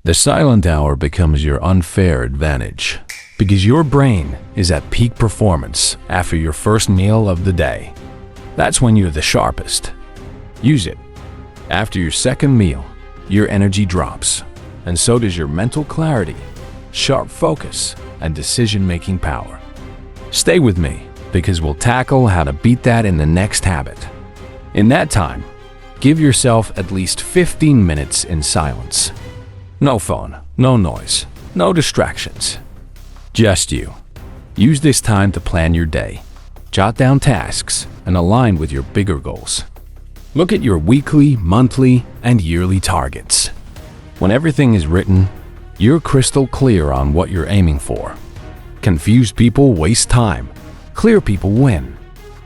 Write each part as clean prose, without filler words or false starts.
The silent hour becomes your unfair advantage because your brain is at peak performance after your first meal of the day. That's when you're the sharpest. Use it. After your second meal, your energy drops, and so does your mental clarity, sharp focus, and decision-making power. Stay with me because we'll tackle how to beat that in the next habit. In that time, give yourself at least 15 minutes in silence. No phone, no noise, no distractions. Just you. Use this time to plan your day, jot down tasks, and align with your bigger goals. Look at your weekly, monthly, and yearly targets. When everything is written, you're crystal clear on what you're aiming for. Confused people waste time. Clear people win.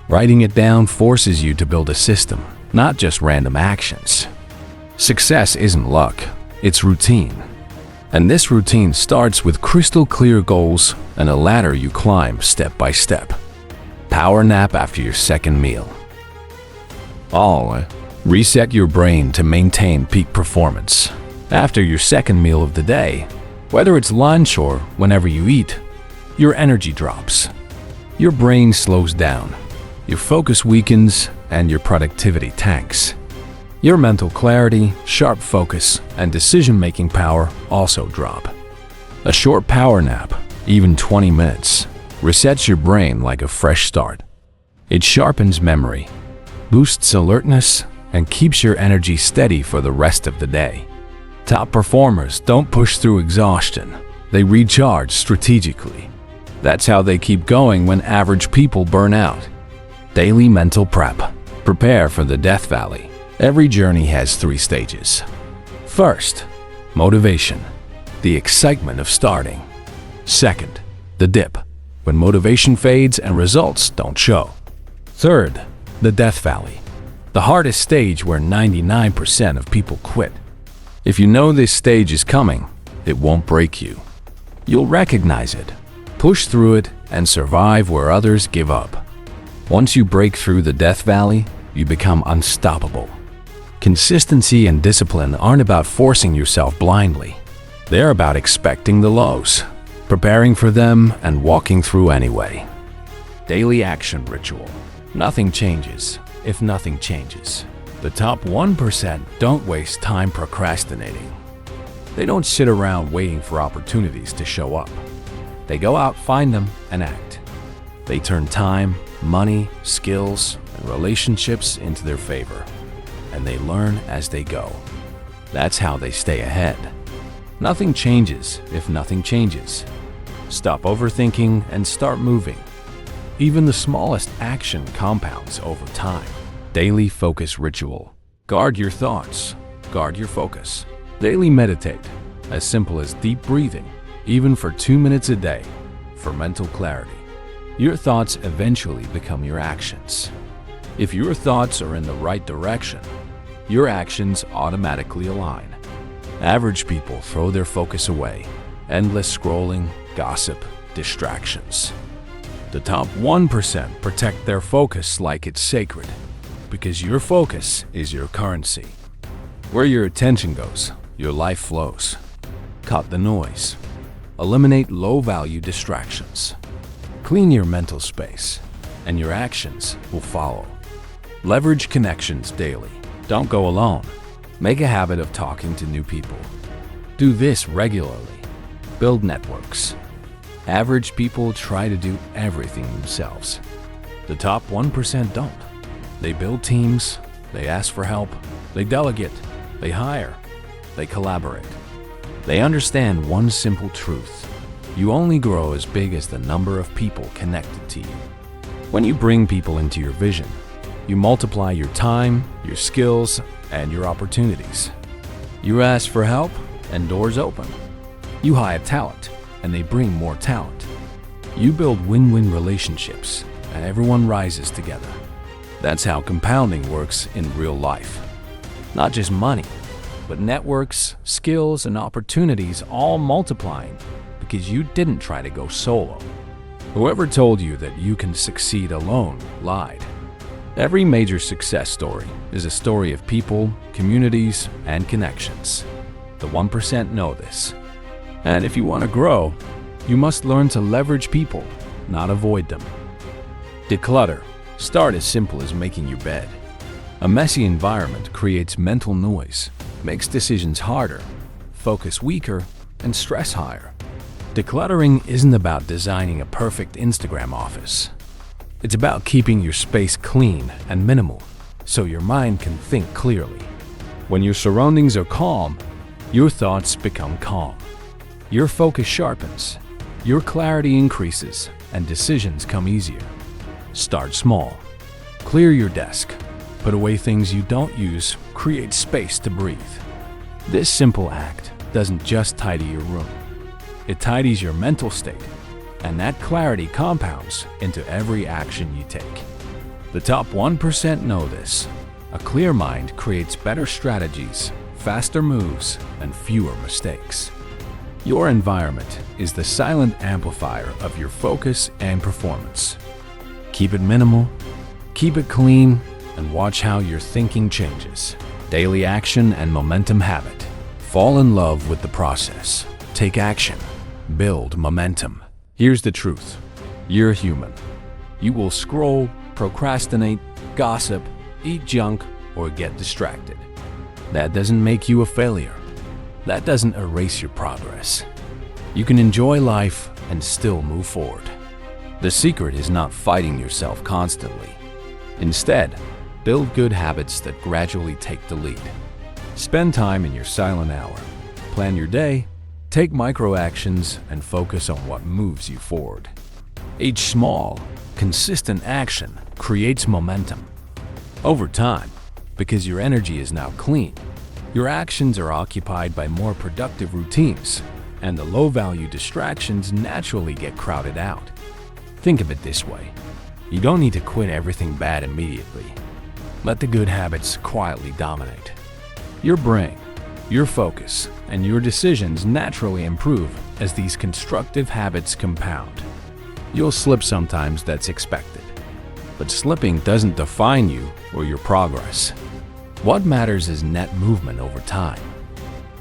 Writing it down forces you to build a system, not just random actions. Success isn't luck, it's routine. And this routine starts with crystal clear goals and a ladder you climb step by step. Power nap after your second meal. Reset your brain to maintain peak performance. After your second meal of the day, whether it's lunch or whenever you eat, your energy drops. Your brain slows down, your focus weakens, and your productivity tanks. Your mental clarity, sharp focus, and decision-making power also drop. A short power nap, even 20 minutes, resets your brain like a fresh start. It sharpens memory, boosts alertness, and keeps your energy steady for the rest of the day. Top performers don't push through exhaustion, they recharge strategically. That's how they keep going when average people burn out. Daily mental prep. Prepare for the death valley. Every journey has 3 stages. First, motivation, the excitement of starting. Second, the dip, when motivation fades and results don't show. Third, the death valley, the hardest stage where 99% of people quit. If you know this stage is coming, it won't break you. You'll recognize it, push through it, and survive where others give up. Once you break through the death valley, you become unstoppable. Consistency and discipline aren't about forcing yourself blindly. They're about expecting the lows, preparing for them, and walking through anyway. Daily action ritual. Nothing changes if nothing changes. The top 1% don't waste time procrastinating. They don't sit around waiting for opportunities to show up. They go out, find them, and act. They turn time, money, skills, and relationships into their favor. And they learn as they go. That's how they stay ahead. Nothing changes if nothing changes. Stop overthinking and start moving. Even the smallest action compounds over time. Daily focus ritual. Guard your thoughts. Guard your focus. Daily meditate. As simple as deep breathing, even for 2 minutes a day, for mental clarity. Your thoughts eventually become your actions. If your thoughts are in the right direction, your actions automatically align. Average people throw their focus away. Endless scrolling, gossip, distractions. The top 1% protect their focus like it's sacred, because your focus is your currency. Where your attention goes, your life flows. Cut the noise. Eliminate low-value distractions. Clean your mental space, and your actions will follow. Leverage connections daily. Don't go alone. Make a habit of talking to new people. Do this regularly. Build networks. Average people try to do everything themselves. The top 1% don't. They build teams, they ask for help, they delegate, they hire, they collaborate. They understand one simple truth. You only grow as big as the number of people connected to you. When you bring people into your vision, you multiply your time, your skills, and your opportunities. You ask for help, and doors open. You hire talent, and they bring more talent. You build win-win relationships, and everyone rises together. That's how compounding works in real life. Not just money, but networks, skills, and opportunities all multiplying because you didn't try to go solo. Whoever told you that you can succeed alone lied. Every major success story is a story of people, communities, and connections. The 1% know this. And if you want to grow, you must learn to leverage people, not avoid them. Declutter. Start as simple as making your bed. A messy environment creates mental noise, makes decisions harder, focus weaker, and stress higher. Decluttering isn't about designing a perfect Instagram office. It's about keeping your space clean and minimal, so your mind can think clearly. When your surroundings are calm, your thoughts become calm. Your focus sharpens, your clarity increases, and decisions come easier. Start small. Clear your desk. Put away things you don't use, create space to breathe. This simple act doesn't just tidy your room. It tidies your mental state, and that clarity compounds into every action you take. The top 1% know this. A clear mind creates better strategies, faster moves, and fewer mistakes. Your environment is the silent amplifier of your focus and performance. Keep it minimal, keep it clean, and watch how your thinking changes. Daily action and momentum habit. Fall in love with the process. Take action. Build momentum. Here's the truth. You're human. You will scroll, procrastinate, gossip, eat junk, or get distracted. That doesn't make you a failure. That doesn't erase your progress. You can enjoy life and still move forward. The secret is not fighting yourself constantly. Instead, build good habits that gradually take the lead. Spend time in your silent hour. Plan your day, take micro actions, and focus on what moves you forward. Each small, consistent action creates momentum. Over time, because your energy is now clean, your actions are occupied by more productive routines, and the low-value distractions naturally get crowded out. Think of it this way. You don't need to quit everything bad immediately. Let the good habits quietly dominate. Your brain, your focus, and your decisions naturally improve as these constructive habits compound. You'll slip sometimes, that's expected. But slipping doesn't define you or your progress. What matters is net movement over time.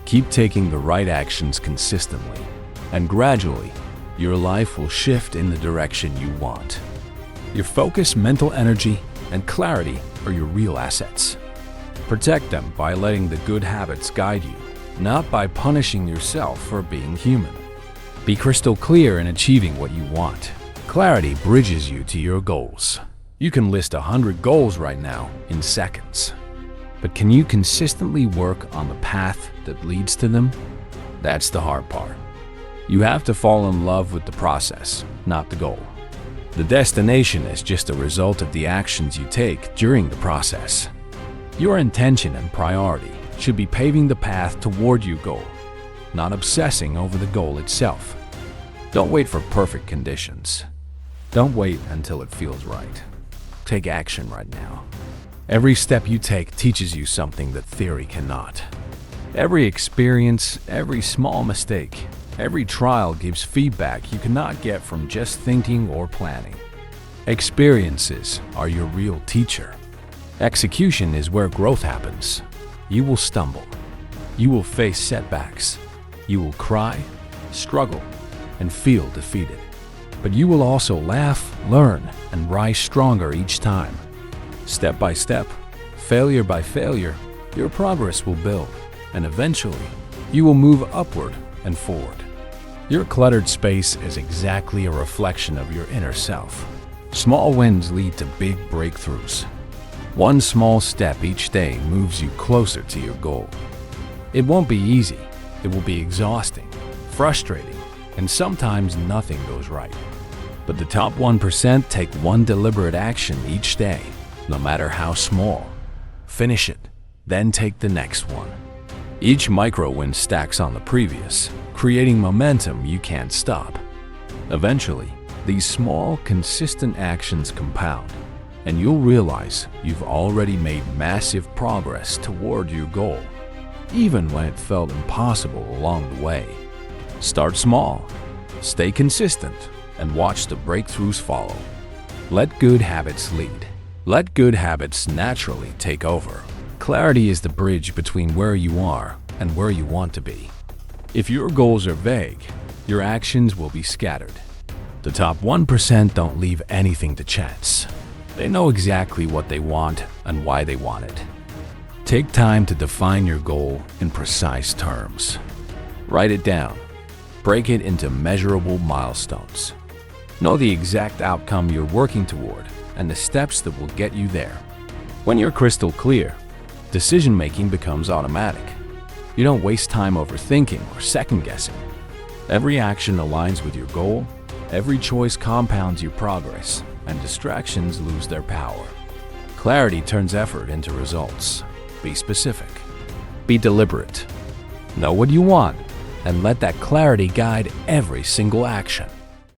Keep taking the right actions consistently, and gradually, your life will shift in the direction you want. Your focus, mental energy, and clarity are your real assets. Protect them by letting the good habits guide you, not by punishing yourself for being human. Be crystal clear in achieving what you want. Clarity bridges you to your goals. You can list 100 goals right now in seconds. But can you consistently work on the path that leads to them? That's the hard part. You have to fall in love with the process, not the goal. The destination is just a result of the actions you take during the process. Your intention and priority should be paving the path toward your goal, not obsessing over the goal itself. Don't wait for perfect conditions. Don't wait until it feels right. Take action right now. Every step you take teaches you something that theory cannot. Every experience, every small mistake, every trial gives feedback you cannot get from just thinking or planning. Experiences are your real teacher. Execution is where growth happens. You will stumble. You will face setbacks. You will cry, struggle, and feel defeated. But you will also laugh, learn, and rise stronger each time. Step by step, failure by failure, your progress will build, and eventually, you will move upward and forward. Your cluttered space is exactly a reflection of your inner self. Small wins lead to big breakthroughs. One small step each day moves you closer to your goal. It won't be easy. It will be exhausting, frustrating, and sometimes nothing goes right. But the top 1% take one deliberate action each day, no matter how small. Finish it, then take the next one. Each micro win stacks on the previous, creating momentum you can't stop. Eventually, these small, consistent actions compound, and you'll realize you've already made massive progress toward your goal, even when it felt impossible along the way. Start small, stay consistent, and watch the breakthroughs follow. Let good habits lead. Let good habits naturally take over. Clarity is the bridge between where you are and where you want to be. If your goals are vague, your actions will be scattered. The top 1% don't leave anything to chance. They know exactly what they want and why they want it. Take time to define your goal in precise terms. Write it down. Break it into measurable milestones. Know the exact outcome you're working toward and the steps that will get you there. When you're crystal clear, decision-making becomes automatic. You don't waste time overthinking or second-guessing. Every action aligns with your goal, every choice compounds your progress, and distractions lose their power. Clarity turns effort into results. Be specific. Be deliberate. Know what you want, and let that clarity guide every single action.